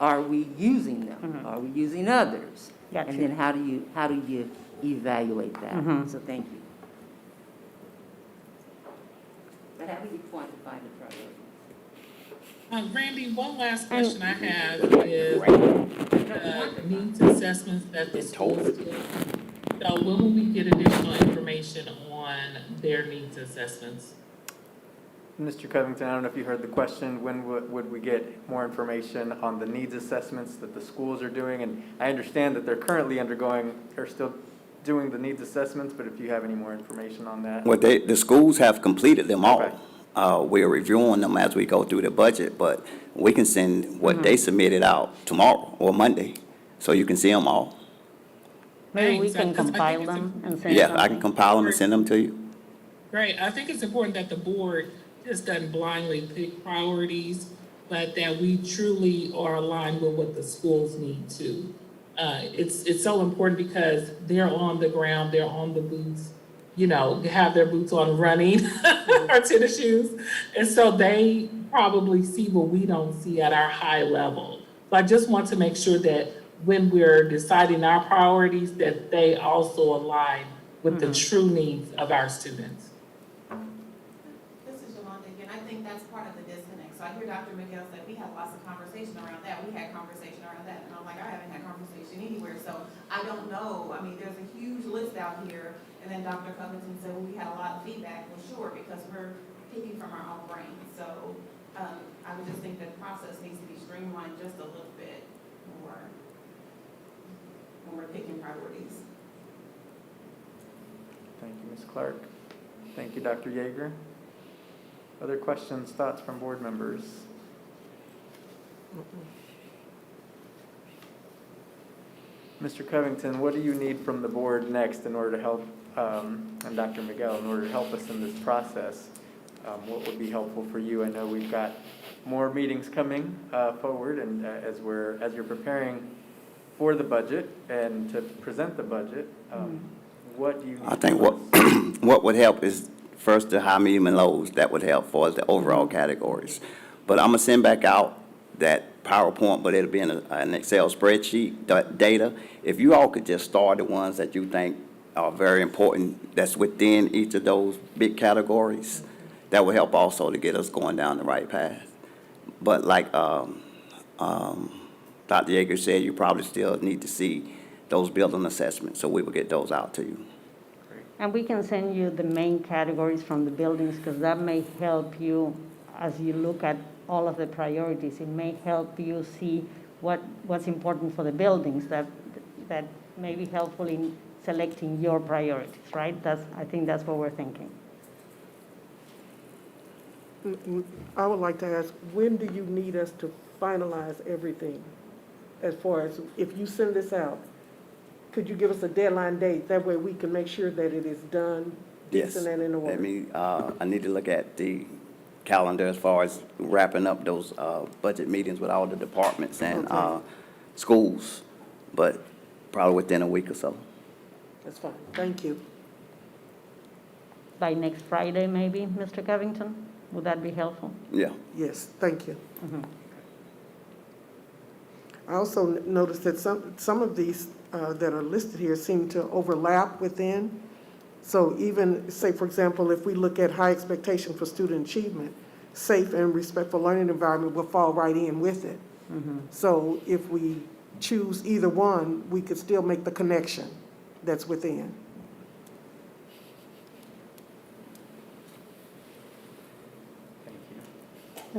are we using them? Are we using others? Gotcha. And then how do you evaluate that? So thank you. But how do you quantify the priorities? Randy, one last question I have is the needs assessments that the schools do. So when will we get additional information on their needs assessments? Mr. Covington, I don't know if you heard the question. When would we get more information on the needs assessments that the schools are doing? And I understand that they're currently still doing the needs assessments, but if you have any more information on that. Well, the schools have completed them all. Okay. We're reviewing them as we go through the budget, but we can send what they submitted out tomorrow or Monday. so you can see them all. Maybe we Thanks. can 'Cause I think compile it's them and send Yeah, I can something. compile them and send them to you. Great. I think it's important that the board just doesn't blindly pick priorities, but that we truly are aligned with what the schools need to. It's so important because they're on the ground, they're on the boots, you know, have their boots on running or tennis shoes. And so they probably see what we don't see at our high level. So I just want to make sure that when we're deciding our priorities, that they also align with the true needs of our students. This is Yolanda again. I think that's part of the disconnect. So I hear Dr. Miguel say, we had lots of conversation around that. We had conversation around that. And I'm like, I haven't had conversation anywhere. So I don't know. I mean, there's a huge list out here. And then Dr. Covington said, well, we had a lot of feedback. Well, sure, because we're picking from our own brains. So I would just think that the process needs to be streamlined just a little bit more when we're picking priorities. Thank you, Ms. Clark. Thank you, Dr. Yeager. Other questions, thoughts from board members? Mr. Covington, what do you need from the board next in order to help, and Dr. Miguel, in order to help us in this process? What would be helpful for you? I know we've got more meetings coming forward, and as you're preparing for the budget and to present the budget, what do you need? I think from us? what would help is first the high, medium, and lows. That would help for the overall categories. But I'm gonna send back out that PowerPoint, but it'll be in an Excel spreadsheet, data. If you all could just start the ones that you think are very important, that's within each of those big categories, that will help also to get us going down the right path. But like Dr. Yeager said, you probably still need to see those building assessments, so we will get those out to you. And we can send you the main categories from the buildings, because that may help you as you look at all of the priorities. It may help you see what's important for the buildings that may be helpful in selecting your priorities, right? I think that's what we're thinking. I would like to ask, when do you need us to finalize everything? As far as, if you send this out, could you give us a deadline date? That way we can make sure that it is done Yes. decent and in order. I need to look at the calendar as far as wrapping up those budget meetings with all the departments and Okay. schools, but probably within a week or so. That's fine, thank you. By next Friday, maybe, Mr. Covington? Would that be helpful? Yeah. Yes, thank you. I also noticed that some of these that are listed here seem to overlap within. So even, say, for example, if we look at high expectation for student achievement, safe and respectful learning environment will fall right in with it. So if we choose either one, we could still make the connection that's within. Thank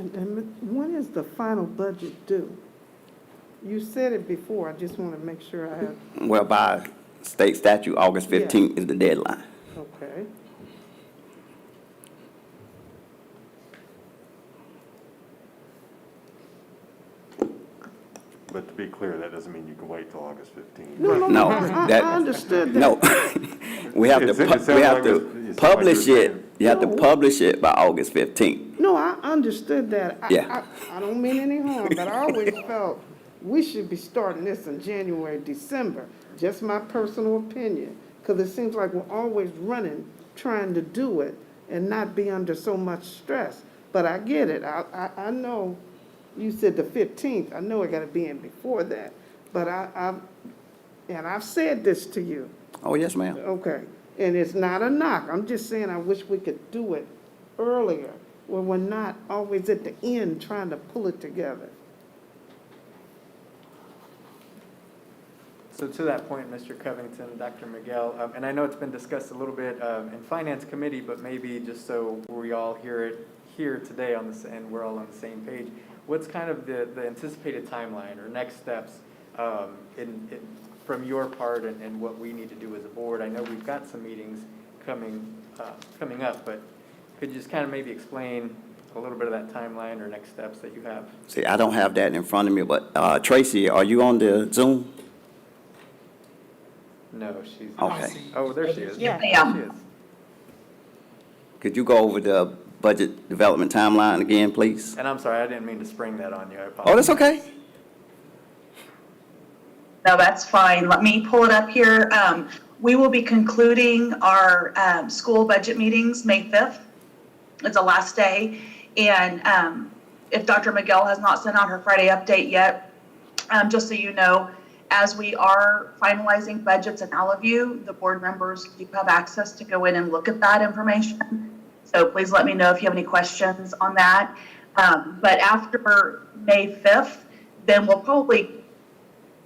you. And when is the final budget due? You said it before, I just want to make sure I have, Well, by state statute, August 15th is the deadline. okay. But to be clear, that doesn't mean you can wait till August 15th. No, I that- understood that. No. We have to, It sounds we have like to it's like publish you're it, saying- you have to No. publish it by August 15th. No, I understood that. Yeah. I don't mean any harm, but I always felt we should be starting this in January, December. Just my personal opinion, because it seems like we're always running, trying to do it and not be under so much stress. But I get it. I know you said the 15th. I know it got to be in before that. But I've said this to you. Oh, yes, ma'am. Okay, and it's not a knock, I'm just saying I wish we could do it earlier, where we're not always at the end trying to pull it together. So to that point, Mr. Covington, Dr. Miguel, and I know it's been discussed a little bit in Finance Committee, but maybe just so we all hear it here today on this, and we're all on the same page, what's kind of the anticipated timeline or next steps from your part and what we need to do as a board? I know we've got some meetings coming up, but could you just kind of maybe explain a little bit of that timeline or next steps that you have? See, I don't have that in front of me, but Tracy, are you on the Zoom? No, she's. Okay. Oh, there she is. Yeah. There she is. Could you go over the budget development timeline again, please? And I'm sorry, I didn't mean to spring that on you. I Oh, apologize. that's okay. No, that's fine. Let me pull it up here. We will be concluding our school budget meetings May 5th. It's the last day. And if Dr. Miguel has not sent out her Friday update yet, just so you know, as we are finalizing budgets in Allaview, the board members do have access to go in and look at that information. So please let me know if you have any questions on that. But after May 5th, then we'll probably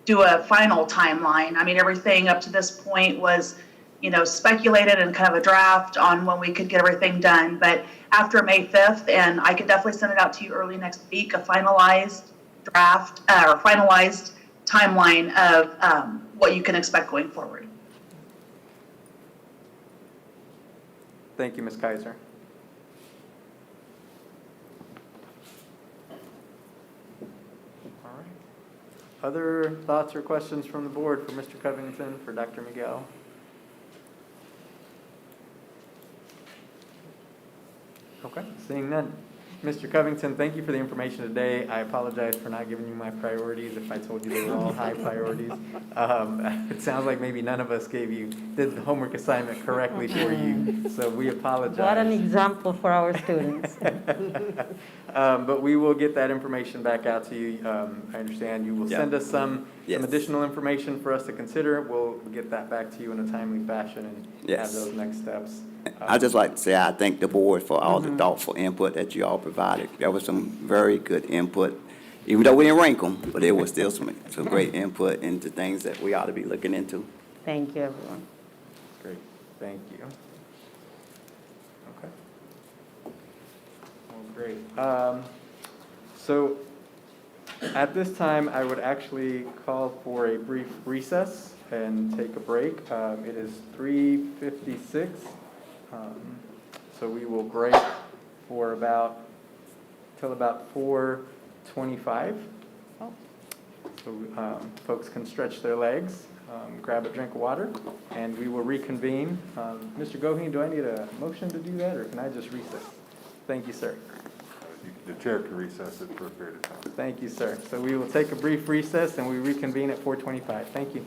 do a final timeline. I mean, everything up to this point was, speculated and kind of a draft on when we could get everything done. But after May 5th, and I can definitely send it out to you early next week, a finalized draft or finalized timeline of what you can expect going forward. Thank you, Ms. Kaiser. All right. Other thoughts or questions from the board for Mr. Covington, for Dr. Miguel? Okay, seeing none. Mr. Covington, thank you for the information today. I apologize for not giving you my priorities if I told you they were all high priorities. It sounds like maybe none of us did the homework assignment correctly for you, so we apologize. What an example for our students. But we will get that information back out to you. I understand you will send us some additional information for us to consider. We'll get that back to you in a timely fashion and have those next steps. I'd just like to say I thank the board for all the thoughtful input that you all provided. There was some very good input, even though we didn't rank them, but there was still some great input into things that we ought to be looking into. Thank you, everyone. Great, thank you. Okay. Well, great. So at this time, I would actually call for a brief recess and take a break. It is 3:56. So we will break for till about 4:25. So folks can stretch their legs, grab a drink of water, and we will reconvene. Mr. Goheen, do I need a motion to do that, or can I just recess? Thank you, sir. The chair can recess it for a period of time. Thank you, sir. So we will take a brief recess and we reconvene at 4:25. Thank you.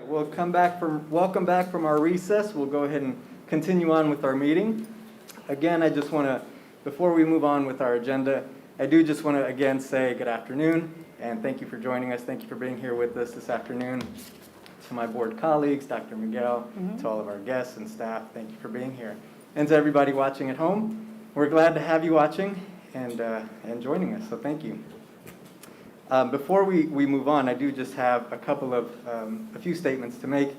welcome back from our recess. We'll go ahead and continue on with our meeting. Again, I just want to, before we move on with our agenda, I do just want to again say good afternoon and thank you for joining us. Thank you for being here with us this afternoon. To my board colleagues, Dr. Miguel, to all of our guests and staff, thank you for being here. And to everybody watching at home, we're glad to have you watching and joining us, so thank you. Before we move on, I do just have a few statements to make.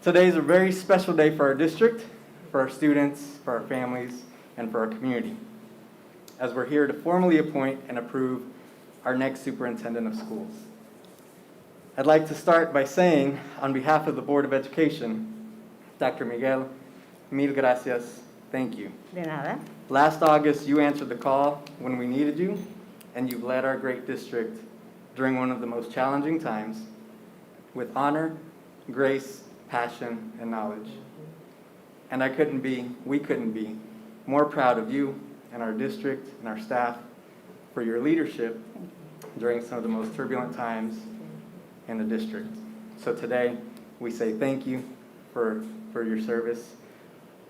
Today is a very special day for our district, for our students, for our families, and for our community, as we're here to formally appoint and approve our next superintendent of schools. I'd like to start by saying, on behalf of the Board of Education, Dr. Miguel, mil gracias, thank you. De nada. Last August, you answered the call when we needed you, and you've led our great district during one of the most challenging times with honor, grace, passion, and knowledge. And we couldn't be more proud of you and our district and our staff for your leadership during some of the most turbulent times in the district. So today, we say thank you for your service.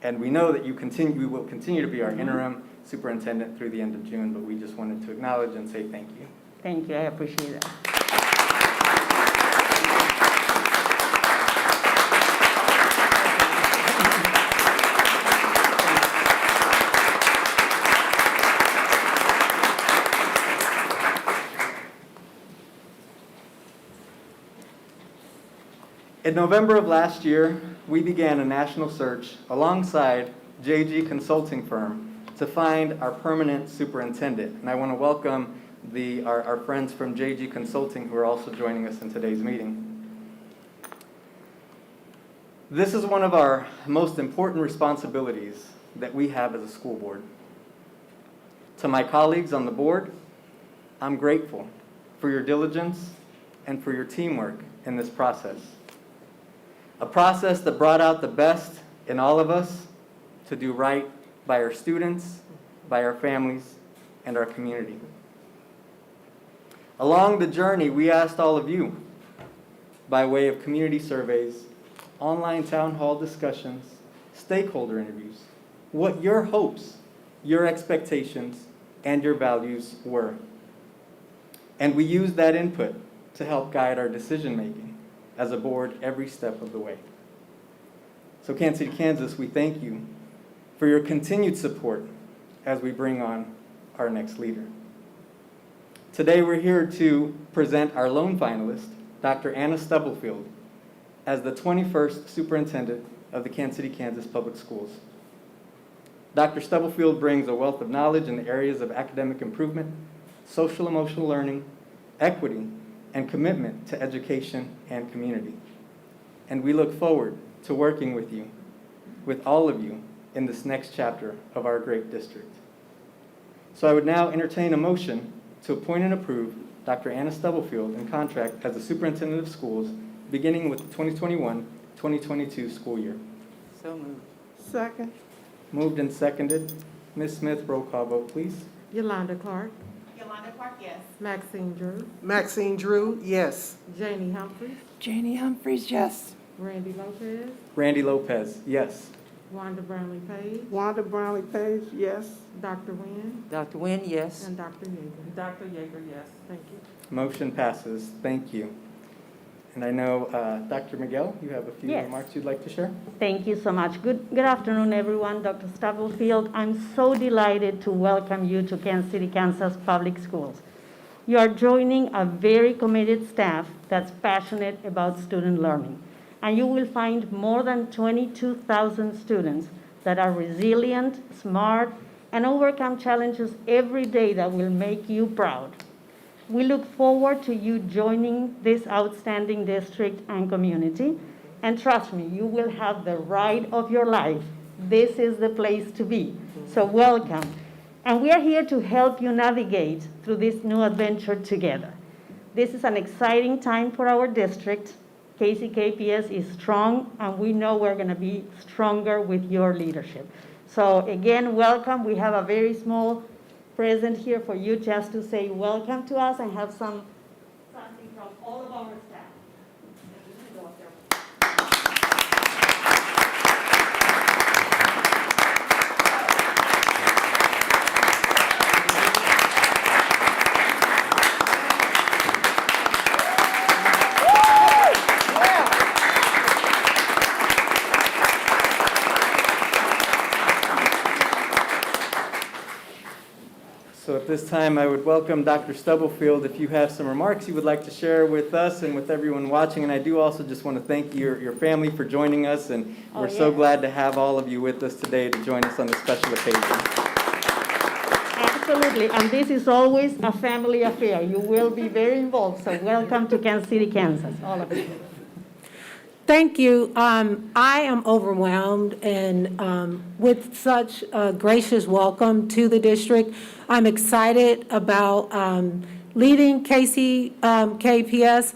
And we know that you will continue to be our interim superintendent through the end of June, but we just wanted to acknowledge and say thank you. Thank you, I appreciate that. In November of last year, we began a national search alongside JG Consulting Firm to find our permanent superintendent. And I want to welcome our friends from JG Consulting who are also joining us in today's meeting. This is one of our most important responsibilities that we have as a school board. To my colleagues on the board, I'm grateful for your diligence and for your teamwork in this process. A process that brought out the best in all of us to do right by our students, by our families, and our community. Along the journey, we asked all of you, by way of community surveys, online town hall discussions, stakeholder interviews, what your hopes, your expectations, and your values were. And we used that input to help guide our decision-making as a board every step of the way. So Kansas City, Kansas, we thank you for your continued support as we bring on our next leader. Today we're here to present our lone finalist, Dr. Anna Stubblefield, as the 21st superintendent of the Kansas City, Kansas Public Schools. Dr. Stubblefield brings a wealth of knowledge in the areas of academic improvement, social emotional learning, equity, and commitment to education and community. And we look forward to working with you, with all of you, in this next chapter of our great district. So I would now entertain a motion to appoint and approve Dr. Anna Stubblefield in contract as the superintendent of schools, beginning with the 2021-2022 school year. So moved. Second. Moved and seconded. Ms. Smith, roll call vote, please. Yolanda Clark, Yolanda Clark, yes. Maxine Drew, Maxine Drew, yes. Janie Humphries, Janie Humphries, yes. Randy Lopez, Randy Lopez, yes. Wanda Brownlee Page, Wanda Brownlee Page, yes. Dr. Nguyen, Dr. Nguyen, yes. and Dr. Yeager. Dr. Yeager, yes. Thank you. Motion passes. Thank you. And I know, Dr. Miguel, you have a few Yes. remarks you'd like to share? Thank you so much. Good afternoon, everyone. Dr. Stubblefield, I'm so delighted to welcome you to Kansas City, Kansas Public Schools. You are joining a very committed staff that's passionate about student learning. And you will find more than 22,000 students that are resilient, smart, and overcome challenges every day that will make you proud. We look forward to you joining this outstanding district and community. And trust me, you will have the ride of your life. This is the place to be. So welcome. And we are here to help you navigate through this new adventure together. This is an exciting time for our district. KCKPS is strong, and we know we're going to be stronger with your leadership. So again, welcome. We have a very small present here for you just to say welcome to us and have something from all of our staff. at this time, I would welcome Dr. Stubblefield if you have some remarks you would like to share with us and with everyone watching. And I do also just want to thank your family for joining us, and we're so glad to have all of you with us today to join us on this special occasion. Absolutely, and this is always a family affair. You will be very involved, so welcome to Kansas City, Kansas, all of you. Thank you. I am overwhelmed and with such a gracious welcome to the district. I'm excited about leading KCKPS,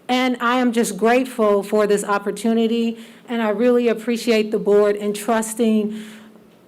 and I am just grateful for this opportunity, and I really appreciate the board entrusting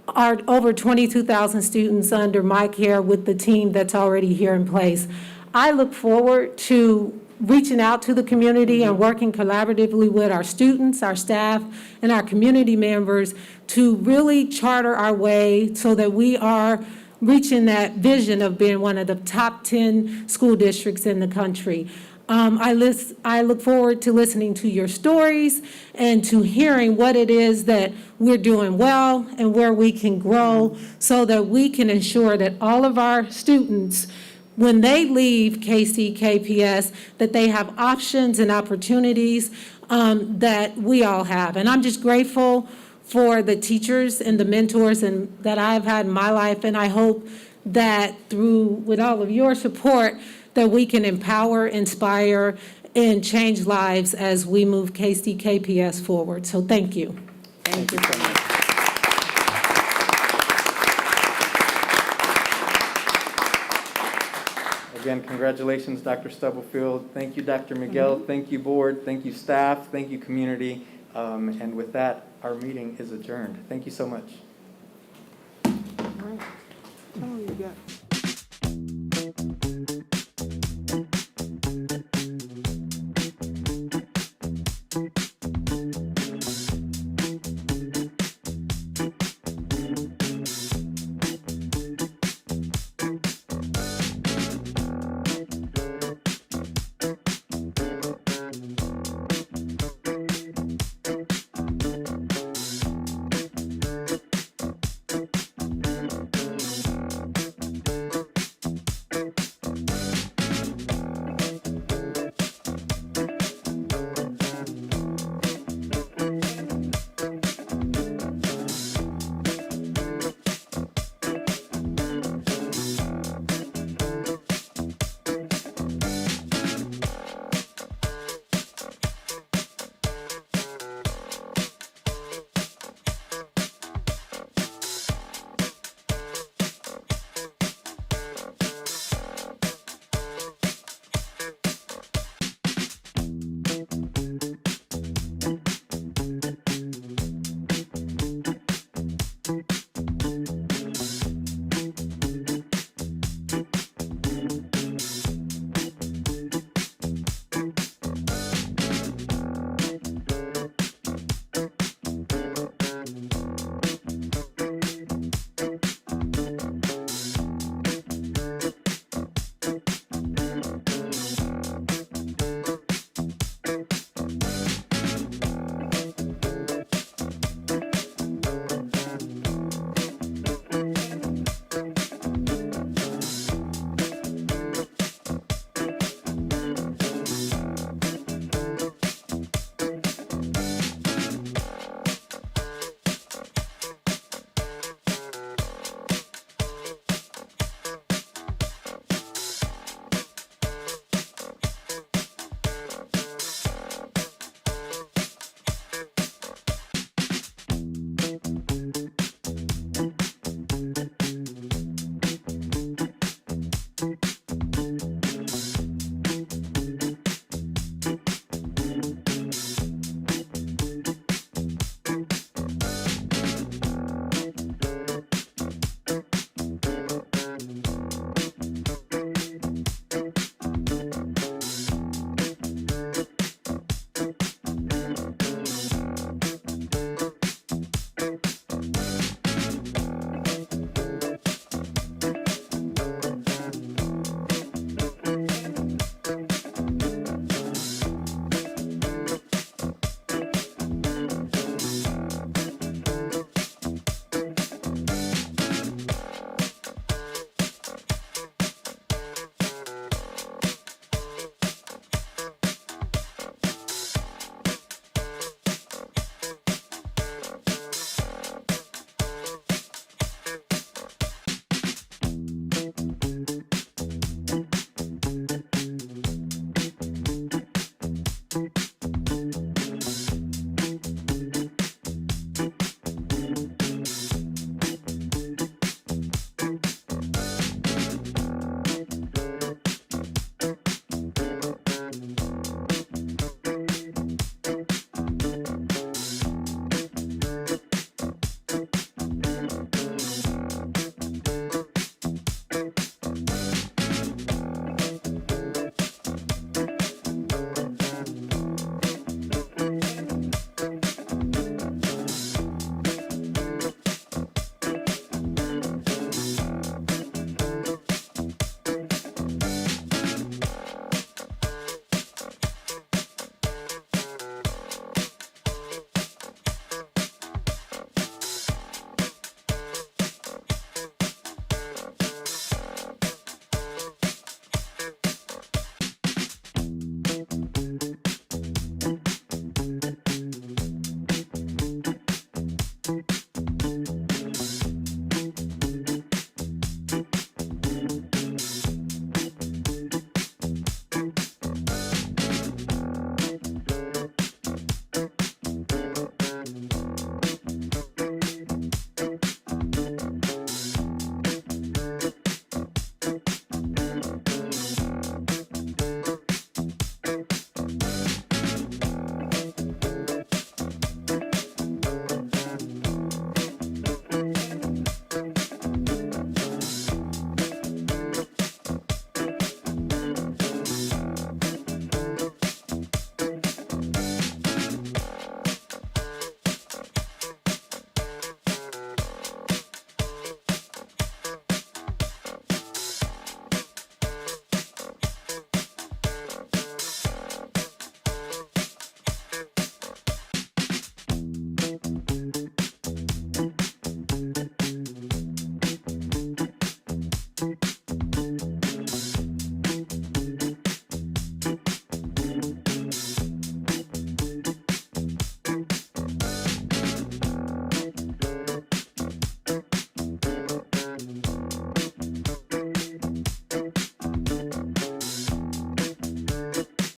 our over 22,000 students under my care with the team that's already here in place. I look forward to reaching out to the community and working collaboratively with our students, our staff, and our community members to really charter our way so that we are reaching that vision of being one of the top 10 school districts in the country. I look forward to listening to your stories and to hearing what it is that we're doing well and where we can grow so that we can ensure that all of our students, when they leave KCKPS, that they have options and opportunities that we all have. And I'm just grateful for the teachers and the mentors that I've had in my life, and I hope that with all of your support, that we can empower, inspire, and change lives as we move KCKPS forward. So thank you. Thank you so much. Again, congratulations, Dr. Stubblefield. Thank you, Dr. Miguel. Thank you, board. Thank you, staff. Thank you, community. And with that, our meeting is adjourned. Thank you so much. Tell me you got